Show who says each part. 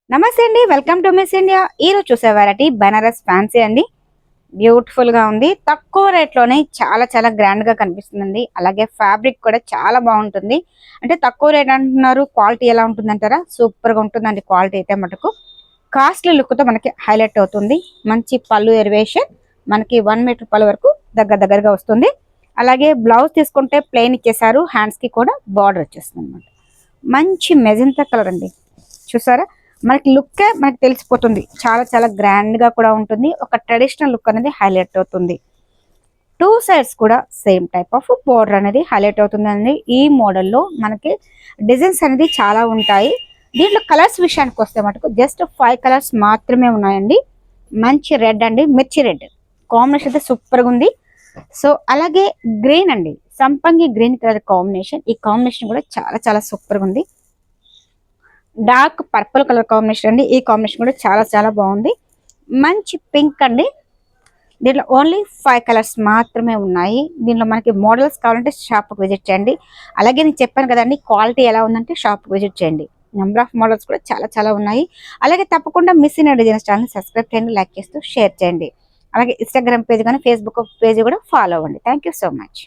Speaker 1: నమస్తే అండి, welcome to miss India. ఈరోజు చూసే వెరైటీ బనారస్ ఫ్యాన్సీ అండి. బ్యూటిఫుల్ గా ఉంది, తక్కువ రేట్ లోనే చాలా చాలా గ్రాండ్ గా కనిపిస్తుందండి. అలాగే ఫ్యాబ్రిక్ కూడా చాలా బాగుంటుంది. అంటే తక్కువ రేట్ అంటున్నారు, క్వాలిటీ ఎలా ఉంటుంది అంటారా? సూపర్ గా ఉంటుందండి క్వాలిటీ అయితే మటుకు. కాస్ట్లీ లుక్ తో మనకి హైలైట్ అవుతుంది. మంచి పళ్ళు ఎరివేషన్, మనకి 1 మీటర్ పళ్ళు వరకు దగ్గరగా వస్తుంది. అలాగే బ్లౌజ్ తీసుకుంటే ప్లెయిన్ ఇచ్చేసారు, హ్యాండ్స్ కి కూడా బార్డర్ వచ్చేస్తుంది అనమాట. మంచి మెజంతా కలర్ అండి, చూసారా? మనకి లుక్ మనకి తెలిసిపోతుంది, చాలా చాలా గ్రాండ్ గా కూడా ఉంటుంది. ఒక ట్రెడిషనల్ లుక్ అనేది హైలైట్ అవుతుంది. 2 సైడ్స్ కూడా సేమ్ టైప్ ఆఫ్ బోర్డర్ అనేది హైలైట్ అవుతుందండి. ఈ మోడల్లో మనకి డిజైన్స్ అనేది చాలా ఉంటాయి. దీంట్లో కలర్స్ విషయానికి వస్తే మటుకు జస్ట్ 5 కలర్స్ మాత్రమే ఉన్నాయండి. మంచి రెడ్ అండి, మిర్చి రెడ్ కాంబినేషన్ అయితే సూపర్ గా ఉంది. సో అలాగే గ్రీన్ అండి, సంపంగి గ్రీన్ కలర్ కాంబినేషన్. ఈ కాంబినేషన్ కూడా చాలా చాలా సూపర్ గా ఉంది. డార్క్ పర్పుల్ కలర్ కాంబినేషన్ అండి, ఈ కాంబినేషన్ కూడా చాలా చాలా బాగుంది. మంచి పింక్ అండి. దీంట్లో ఓన్లీ 5 కలర్స్ మాత్రమే ఉన్నాయి. దీనిలో మనకి మోడల్స్ కావాలంటే షాప్కి విజిట్ చేయండి. అలాగే నేను చెప్పాను కదండి, క్వాలిటీ ఎలా ఉందంటే షాప్కి విజిట్ చేయండి. నెంబర్ ఆఫ్ మోడల్స్ కూడా చాలా చాలా ఉన్నాయి. అలాగే తప్పకుండా miss in designs channel subscribe చేయండి, లైక్ చేస్తూ షేర్ చేయండి. అలాగే ఇన్స్టాగ్రామ్ పేజ్ కానీ ఫేస్బుక్ పేజ్ కూడా ఫాలో అవ్వండి. Thank so much.